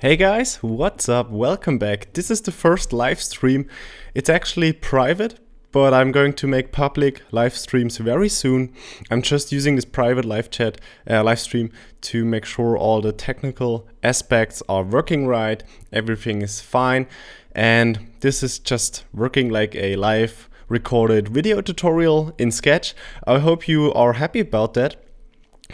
Hey guys, what's up? Welcome back. This is the first live stream. It's actually private, but I'm going to make public live streams very soon. I'm just using this private live stream to make sure all the technical aspects are working right, everything is fine, and this is just working like a live recorded video tutorial in Sketch. I hope you are happy about that.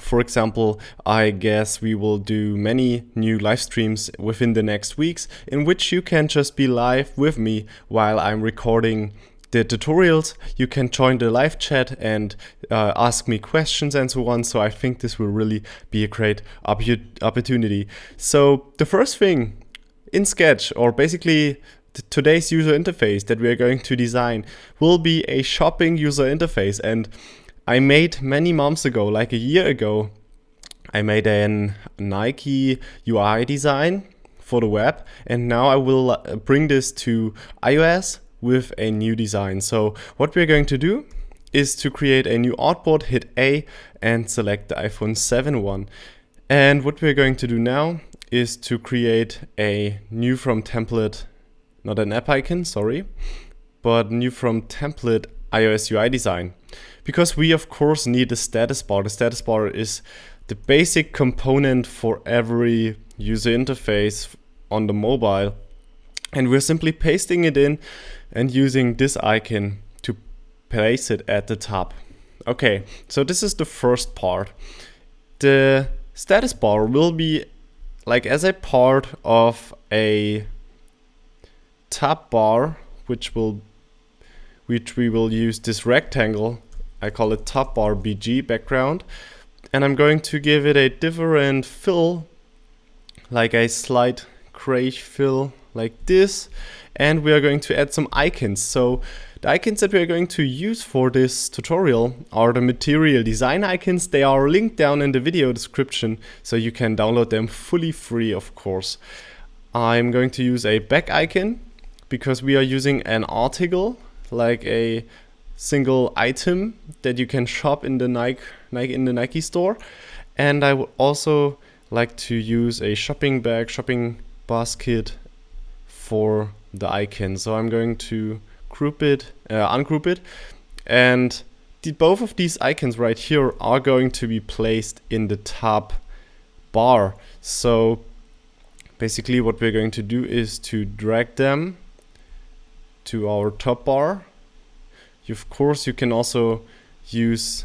For example, I guess we will do many new live streams within the next weeks in which you can just be live with me while I'm recording the tutorials. You can join the live chat and ask me questions and so on. So I think this will really be a great opportunity. So the first thing in Sketch, or basically today's user interface that we are going to design, will be a shopping user interface. And I made many months ago, like a year ago, I made a Nike UI design for the web, and now I will bring this to iOS with a new design. So what we're going to do is to create a new artboard, hit A and select the iPhone 7 one. And what we're going to do now is to create a new from template, not an app icon, sorry, but new from template iOS UI design. Because we of course need a status bar. The status bar is the basic component for every user interface on the mobile. And we're simply pasting it in and using this icon to place it at the top. Okay, so this is the first part. The status bar will be like as a part of a tab bar, which we will use this rectangle. I call it top bar BG background, and I'm going to give it a different fill, like a slight grayish fill like this, and we are going to add some icons. So the icons that we are going to use for this tutorial are the material design icons. They are linked down in the video description, so you can download them fully free, of course. I'm going to use a back icon because we are using an article, like a single item that you can shop in the Nike store. And I would also like to use a shopping basket for the icon. So I'm going to ungroup it, and both of these icons right here are going to be placed in the top bar. So basically what we're going to do is to drag them to our top bar. Of course, you can also use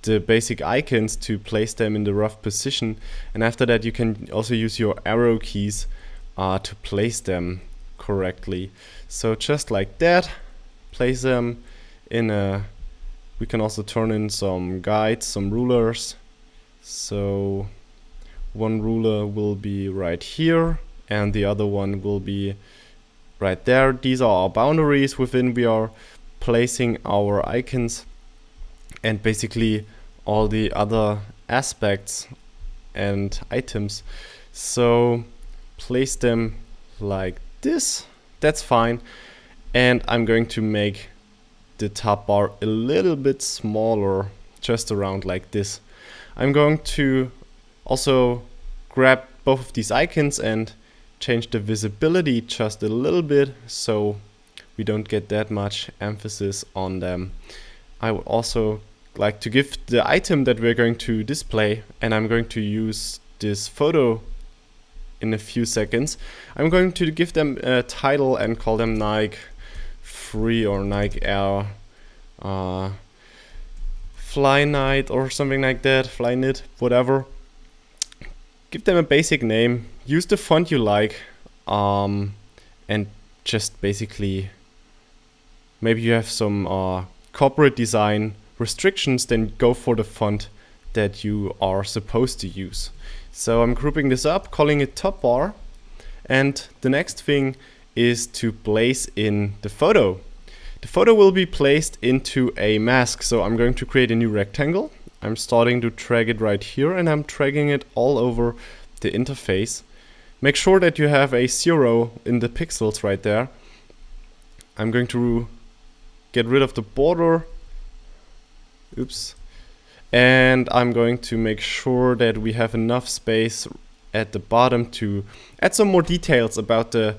the basic icons to place them in the rough position, and after that you can also use your arrow keys to place them correctly. So just like that, place them in we can also turn in some guides, some rulers. So one ruler will be right here and the other one will be right there. These are our boundaries within we are placing our icons, and basically all the other aspects and items. So place them like this, that's fine. And I'm going to make the top bar a little bit smaller, just around like this. I'm going to also grab both of these icons and change the visibility just a little bit so we don't get that much emphasis on them. I would also like to give the item that we're going to display, and I'm going to use this photo in a few seconds. I'm going to give them a title and call them Nike Free or Nike Air Fly Night or something like that, Fly Knit, whatever. Give them a basic name, use the font you like, and just basically, maybe you have some corporate design restrictions, then go for the font that you are supposed to use. So I'm grouping this up, calling it top bar. And the next thing is to place in the photo. The photo will be placed into a mask. So I'm going to create a new rectangle. I'm starting to drag it right here, and I'm dragging it all over the interface. Make sure that you have a 0 in the pixels right there. I'm going to get rid of the border. Oops. And I'm going to make sure that we have enough space at the bottom to add some more details about the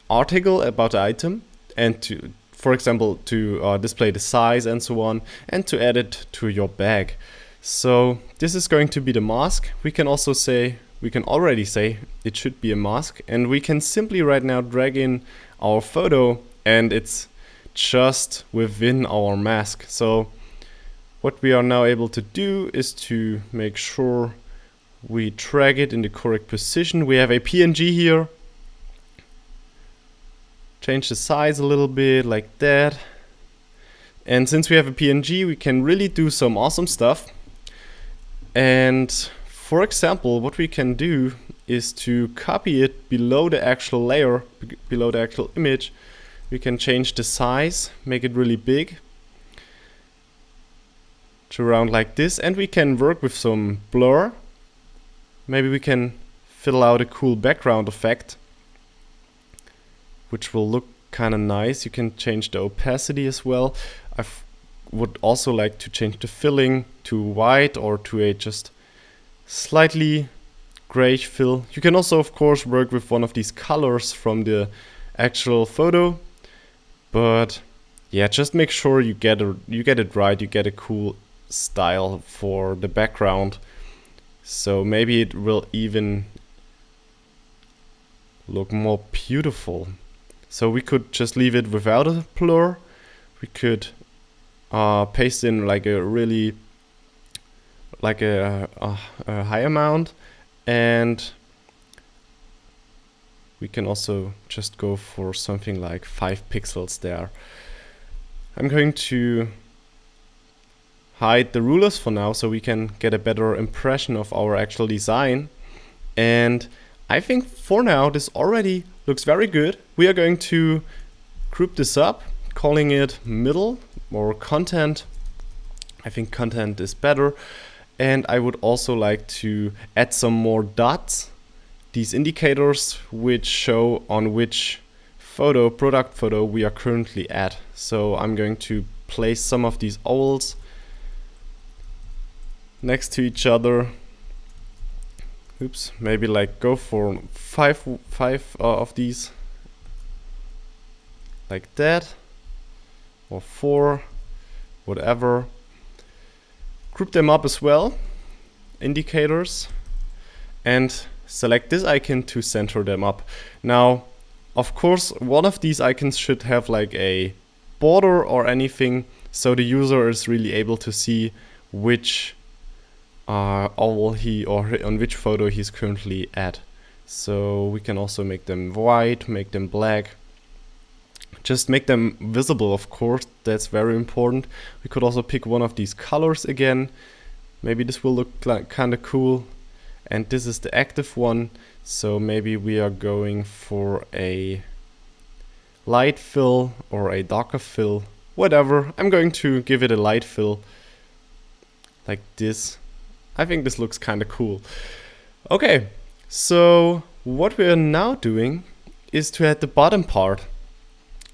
article, about the item, and to, for example, to display the size and so on, and to add it to your bag. So this is going to be the mask. We can already say it should be a mask, and we can simply right now drag in our photo and it's just within our mask. So what we are now able to do is to make sure we drag it in the correct position. We have a PNG here. Change the size a little bit like that. And since we have a PNG, we can really do some awesome stuff. And for example, what we can do is to copy it below the actual layer, below the actual image. We can change the size, make it really big, to around like this, and we can work with some blur. Maybe we can fill out a cool background effect, which will look kind of nice. You can change the opacity as well. I would also like to change the filling to white or to a just slightly grayish fill. You can also, of course, work with one of these colors from the actual photo, but yeah, just make sure you get it right. You get a cool style for the background. So maybe it will even look more beautiful. So we could just leave it without a blur. We could paste in like a really a high amount, and we can also just go for something like 5 pixels there. I'm going to hide the rulers for now so we can get a better impression of our actual design. And I think for now this already looks very good. We are going to group this up, calling it middle or content. I think content is better. And I would also like to add some more dots, these indicators which show on which product photo we are currently at. So I'm going to place some of these owls next to each other. Oops, maybe like go for five of these, like that, or 4, whatever. Group them up as well, indicators, and select this icon to center them up. Now, of course, one of these icons should have like a border or anything, so the user is really able to see which owl on which photo he's currently at. So we can also make them white, make them black, just make them visible, of course, that's very important. We could also pick one of these colors again. Maybe this will look like kind of cool. And this is the active one, so maybe we are going for a light fill or a darker fill, whatever. I'm going to give it a light fill like this. I think this looks kind of cool. Okay, so what we are now doing is to add the bottom part.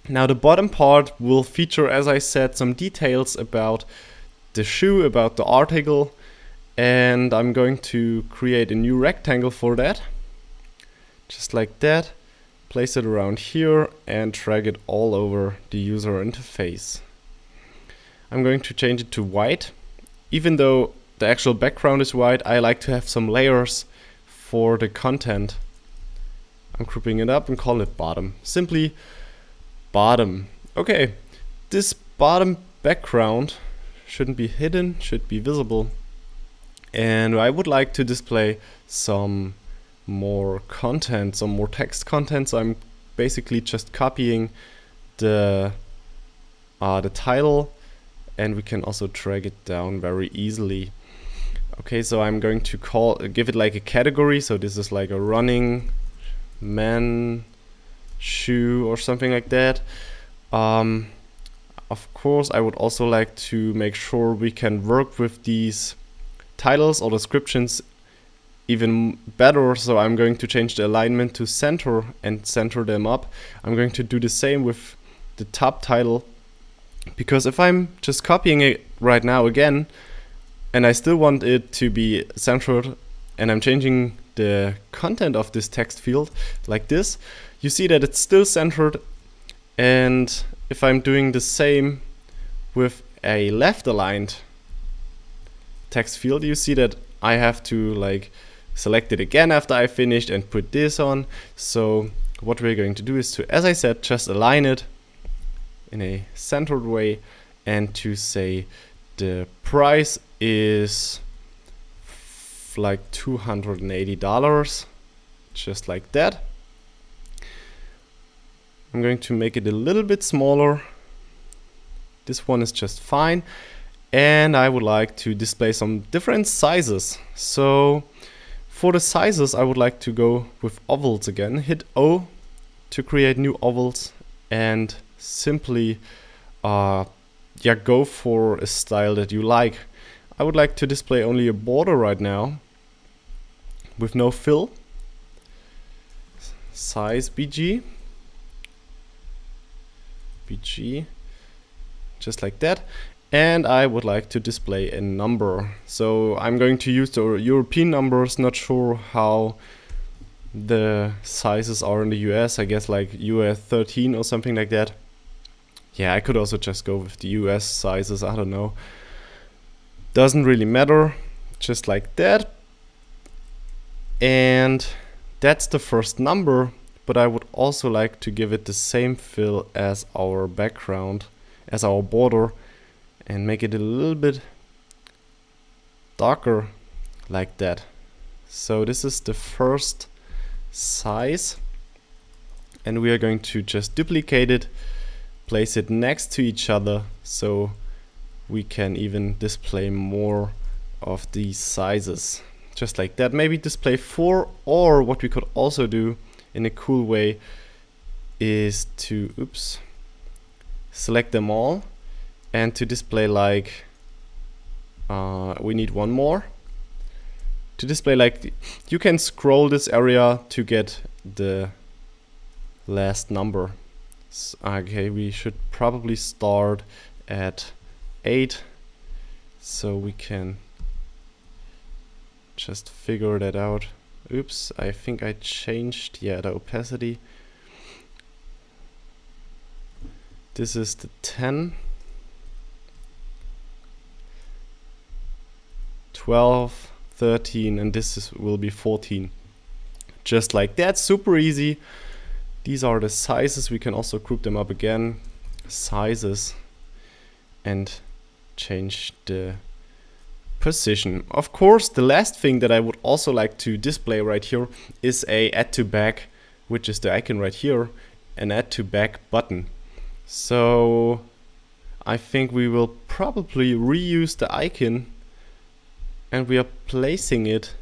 Now the bottom part will feature, as I said, some details about the shoe, about the article, and I'm going to create a new rectangle for that. Just like that. Place it around here and drag it all over the user interface. I'm going to change it to white. Even though the actual background is white, I like to have some layers for the content. I'm grouping it up and call it bottom. Simply bottom. Okay, this bottom background shouldn't be hidden, should be visible. And I would like to display some more content, some more text content. So I'm basically just copying the title, and we can also drag it down very easily. Okay, so I'm going to give it like a category. So this is like a running man shoe or something like that. Of course, I would also like to make sure we can work with these titles or descriptions even better. So I'm going to change the alignment to center and center them up. I'm going to do the same with the top title, because if I'm just copying it right now again and I still want it to be centered and I'm changing the content of this text field like this, you see that it's still centered. And if I'm doing the same with a left aligned text field, you see that I have to like select it again after I finished and put this on. So what we're going to do is to, as I said, just align it in a centered way, and to say the price is like $280, just like that. I'm going to make it a little bit smaller. This one is just fine. And I would like to display some different sizes. So for the sizes, I would like to go with ovals again. Hit O to create new ovals, and simply go for a style that you like. I would like to display only a border right now with no fill. Size BG, just like that. And I would like to display a number. So I'm going to use the European numbers. Not sure how the sizes are in the US. I guess like US 13 or something like that. Yeah, I could also just go with the US sizes. I don't know. Doesn't really matter. Just like that. And that's the first number. But I would also like to give it the same fill as our background, as our border, and make it a little bit darker like that. So this is the first size, and we are going to just duplicate it, place it next to each other, so we can even display more of these sizes, just like that. Maybe display 4, or what we could also do in a cool way is to select them all, and to display like we need one more to display like you can scroll this area to get the last number. Okay, we should probably start at 8, so we can just figure that out. Oops, I think I changed the opacity. This is the 10, 12, 13, and this will be 14. Just like that, super easy. These are the sizes. We can also group them up again, sizes, and change the position. Of course, the last thing that I would also like to display right here is a add to back, which is the icon right here, an add to back button. So I think we will probably reuse the icon, and we are placing it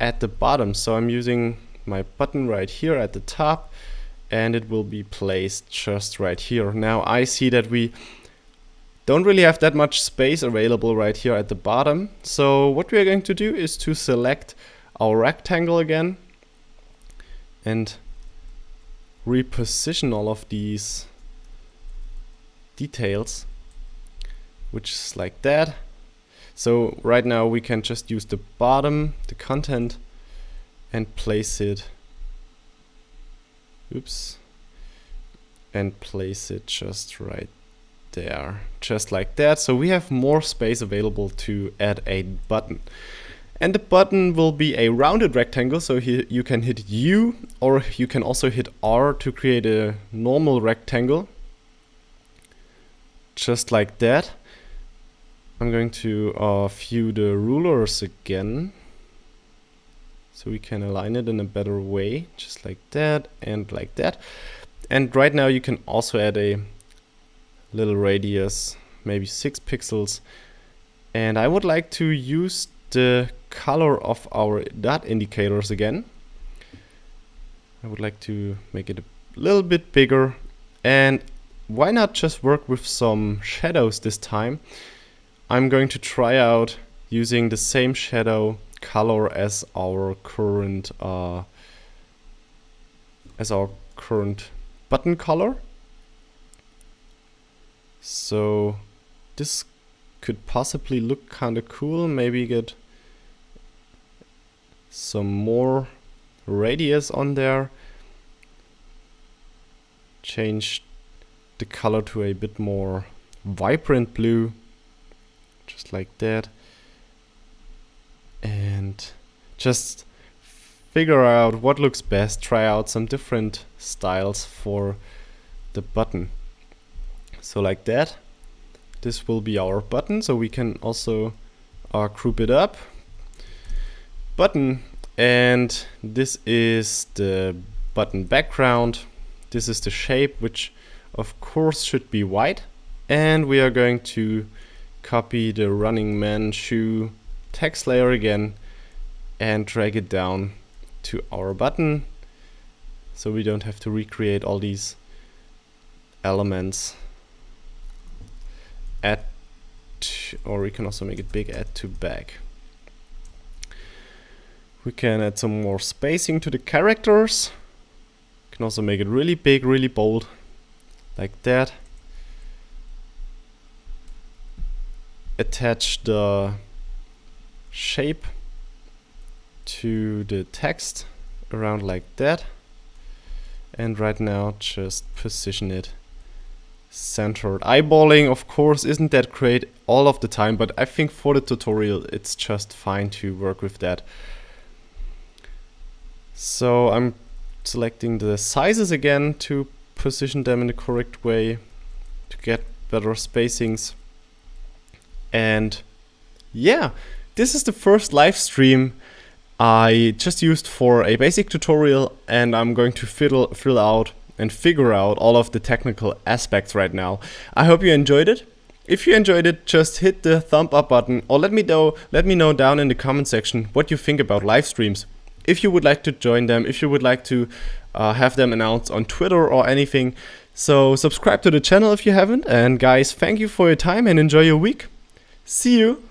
at the bottom. So I'm using my button right here at the top, and it will be placed just right here. Now I see that we don't really have that much space available right here at the bottom. So what we are going to do is to select our rectangle again and reposition all of these details, which is like that. So right now we can just use the bottom, the content, and place it, and place it just right there, just like that. So we have more space available to add a button. And the button will be a rounded rectangle, so here you can hit U, or you can also hit R to create a normal rectangle, just like that. I'm going to view the rulers again, so we can align it in a better way, just like that and like that. And right now you can also add a little radius, maybe 6 pixels. And I would like to use the color of our dot indicators again. I would like to make it a little bit bigger, and why not just work with some shadows this time? I'm going to try out using the same shadow color as our current button color. So this could possibly look kind of cool. Maybe get some more radius on there. Change the color to a bit more vibrant blue, just like that. And just figure out what looks best, try out some different styles for the button. So like that. This will be our button, so we can also group it up. Button, and this is the button background. This is the shape, which of course should be white. And we are going to copy the running man shoe text layer again and drag it down to our button, so we don't have to recreate all these elements. Add to, or we can also make it big, add to back. We can add some more spacing to the characters. Can also make it really big, really bold, like that. Attach the shape to the text around like that. And right now just position it centered. Eyeballing, of course, isn't that great all of the time, but I think for the tutorial it's just fine to work with that. So I'm selecting the sizes again to position them in the correct way to get better spacings. And yeah, this is the first live stream I just used for a basic tutorial, and I'm going to fill out and figure out all of the technical aspects right now. I hope you enjoyed it. If you enjoyed it, just hit the thumb up button, or let me know down in the comment section what you think about live streams. If you would like to join them, if you would like to have them announced on Twitter or anything. So subscribe to the channel if you haven't. And guys, thank you for your time and enjoy your week. See you.